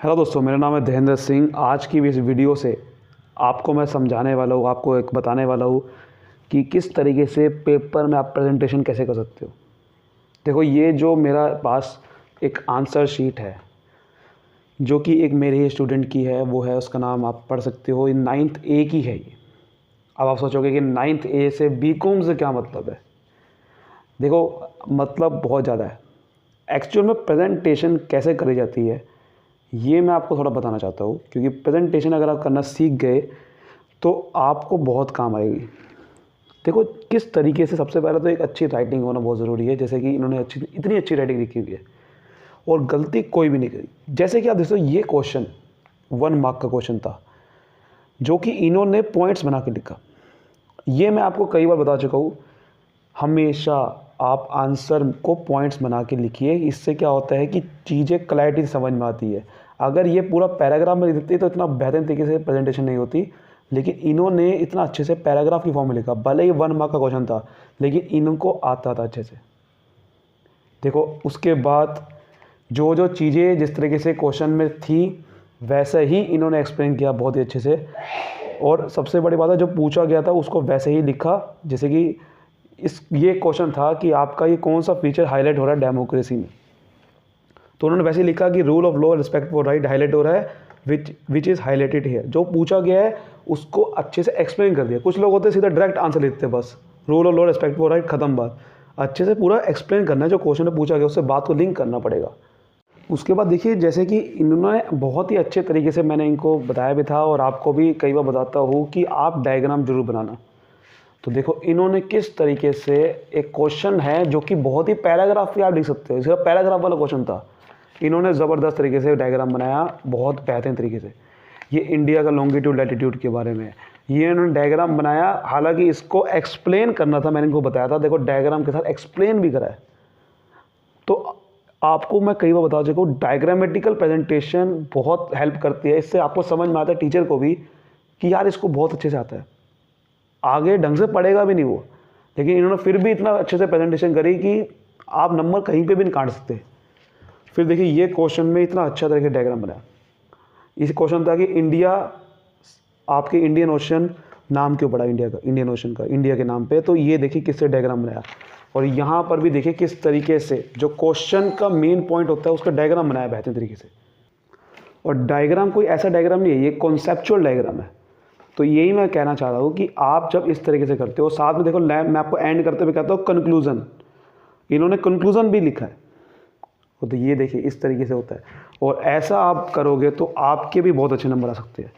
Hello दोस्तों, मेरा नाम है धीरेन्द्र सिंह। आज की इस वीडियो से आपको मैं समझाने वाला हूँ, आपको एक बताने वाला हूँ कि किस तरीके से पेपर में आप प्रेजेंटेशन कैसे कर सकते हो। देखो, ये जो मेरा पास एक आंसर शीट है जो कि एक मेरे ही स्टूडेंट की है, वो है, उसका नाम आप पढ़ सकते हो, 9th A की है ये। अब आप सोचोगे कि 9th A से BCom से क्या मतलब है। देखो, मतलब बहुत ज़्यादा है। एक्चुअल में प्रेजेंटेशन कैसे करी जाती है ये मैं आपको थोड़ा बताना चाहता हूँ, क्योंकि प्रेजेंटेशन अगर आप करना सीख गए तो आपको बहुत काम आएगी। देखो, किस तरीके से, सबसे पहले तो एक अच्छी राइटिंग होना बहुत ज़रूरी है। जैसे कि इन्होंने इतनी अच्छी राइटिंग लिखी हुई है और गलती कोई भी नहीं करी। जैसे कि आप देखो, ये क्वेश्चन 1 मार्क का क्वेश्चन था जो कि इन्होंने पॉइंट्स बना के लिखा। ये मैं आपको कई बार बता चुका हूँ, हमेशा आप आंसर को पॉइंट्स बना के लिखिए। इससे क्या होता है कि चीज़ें क्लैरिटी समझ में आती है। अगर ये पूरा पैराग्राफ में लिख देती तो इतना बेहतरीन तरीके से प्रेजेंटेशन नहीं होती, लेकिन इन्होंने इतना अच्छे से पैराग्राफ की फॉर्म में लिखा। भले ही 1 मार्क का क्वेश्चन था, लेकिन इनको आता था अच्छे से। देखो, उसके बाद जो जो चीज़ें जिस तरीके से क्वेश्चन में थी वैसे ही इन्होंने एक्सप्लेन किया बहुत ही अच्छे से। और सबसे बड़ी बात है, जो पूछा गया था उसको वैसे ही लिखा। जैसे कि ये क्वेश्चन था कि आपका ये कौन सा फीचर हाईलाइट हो रहा है डेमोक्रेसी में, तो उन्होंने वैसे लिखा कि rule of law, respect for right highlight हो रहा है, विच इज़ हाईलाइटेड हियर। जो पूछा गया है उसको अच्छे से एक्सप्लेन कर दिया। कुछ लोग होते हैं सीधा डायरेक्ट आंसर लिखते हैं, बस rule of law, respect for right, खत्म बात। अच्छे से पूरा एक्सप्लेन करना है जो क्वेश्चन में पूछा गया, उससे बात को लिंक करना पड़ेगा। उसके बाद देखिए, जैसे कि इन्होंने बहुत ही अच्छे तरीके से, मैंने इनको बताया भी था और आपको भी कई बार बताता हूँ कि आप डायग्राम जरूर बनाना। तो देखो, इन्होंने किस तरीके से, एक क्वेश्चन है जो कि बहुत ही पैराग्राफ भी आप लिख सकते हो, इसका पैराग्राफ वाला क्वेश्चन था। इन्होंने ज़बरदस्त तरीके से डायग्राम बनाया, बहुत बेहतरीन तरीके से। ये इंडिया का लॉन्गिट्यूड लैटिट्यूड के बारे में ये इन्होंने डायग्राम बनाया। हालांकि इसको एक्सप्लेन करना था, मैंने इनको बताया था, देखो डायग्राम के साथ एक्सप्लेन भी करा है। तो आपको मैं कई बार बता चुका हूँ, डायग्रामेटिकल प्रेजेंटेशन बहुत हेल्प करती है। इससे आपको समझ में आता है, टीचर को भी, कि यार इसको बहुत अच्छे से आता है। आगे ढंग से पढ़ेगा भी नहीं वो, लेकिन इन्होंने फिर भी इतना अच्छे से प्रेजेंटेशन करी कि आप नंबर कहीं पे भी नहीं काट सकते। फिर देखिए, ये क्वेश्चन में इतना अच्छा तरीके से डायग्राम बनाया। इस क्वेश्चन था कि इंडिया, आपके इंडियन ओशन नाम क्यों पड़ा इंडिया का, इंडियन ओशन का, इंडिया के नाम पे। तो ये देखिए किससे डायग्राम बनाया। और यहाँ पर भी देखिए किस तरीके से जो क्वेश्चन का मेन पॉइंट होता है उसका डायग्राम बनाया बेहतरीन तरीके से। और डायग्राम कोई ऐसा डायग्राम नहीं है, ये कॉन्सेप्चुअल डायग्राम है। तो यही मैं कहना चाह रहा हूँ कि आप जब इस तरीके से करते हो, साथ में देखो मैं आपको एंड करते हुए कहता हूँ कंक्लूजन। इन्होंने कंक्लूजन भी लिखा है। तो ये देखिए इस तरीके से होता है, और ऐसा आप करोगे तो आपके भी बहुत अच्छे नंबर आ सकते हैं।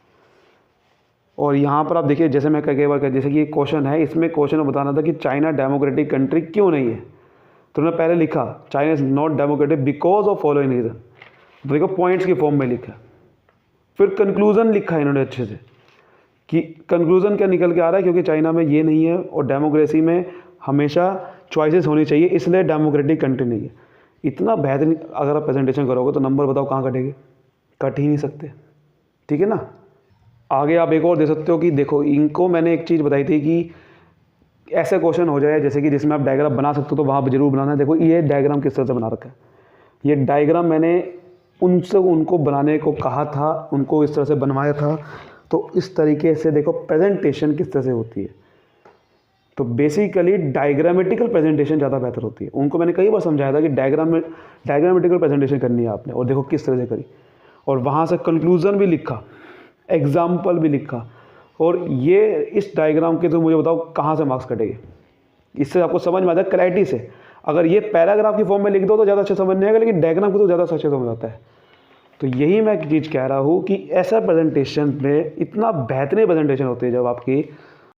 और यहाँ पर आप देखिए, जैसे मैं कई बार जैसे कि ये क्वेश्चन है, इसमें क्वेश्चन में बताना था कि चाइना डेमोक्रेटिक कंट्री क्यों नहीं है। तो उन्होंने पहले लिखा China is not democratic because of following reason. तो देखो पॉइंट्स की फॉर्म में लिखा। फिर कंक्लूजन लिखा इन्होंने अच्छे से कि कंक्लूजन क्या निकल के आ रहा है, क्योंकि चाइना में ये नहीं है और डेमोक्रेसी में हमेशा चॉइसेस होनी चाहिए, इसलिए डेमोक्रेटिक कंट्री नहीं है। इतना बेहतरीन अगर आप प्रेजेंटेशन करोगे तो नंबर बताओ कहाँ कटेंगे, कट ही नहीं सकते। ठीक है ना। आगे आप एक और दे सकते हो कि देखो, इनको मैंने एक चीज़ बताई थी कि ऐसे क्वेश्चन हो जाए जैसे कि जिसमें आप डायग्राम बना सकते हो, तो वहाँ पर जरूर बनाना है। देखो ये डायग्राम किस तरह से बना रखा है। ये डायग्राम मैंने उनको बनाने को कहा था, उनको इस तरह से बनवाया था। तो इस तरीके से देखो प्रेजेंटेशन किस तरह से होती है। तो बेसिकली डायग्रामेटिकल प्रेजेंटेशन ज़्यादा बेहतर होती है। उनको मैंने कई बार समझाया था कि डायग्रामेटिकल प्रेजेंटेशन करनी है आपने, और देखो किस तरह से करी। और वहाँ से कंक्लूजन भी लिखा, एग्जाम्पल भी लिखा। और ये इस डायग्राम के तो मुझे बताओ कहाँ से मार्क्स कटेंगे। इससे आपको समझ में आता है क्लैरिटी से। अगर ये पैराग्राफ की फॉर्म में लिख दो तो ज़्यादा अच्छे समझ नहीं आएगा, लेकिन डायग्राम को तो ज़्यादा अच्छे समझ आता है। तो यही मैं एक चीज़ कह रहा हूँ कि ऐसा प्रेजेंटेशन में इतना बेहतरीन प्रेजेंटेशन होती है जब आपकी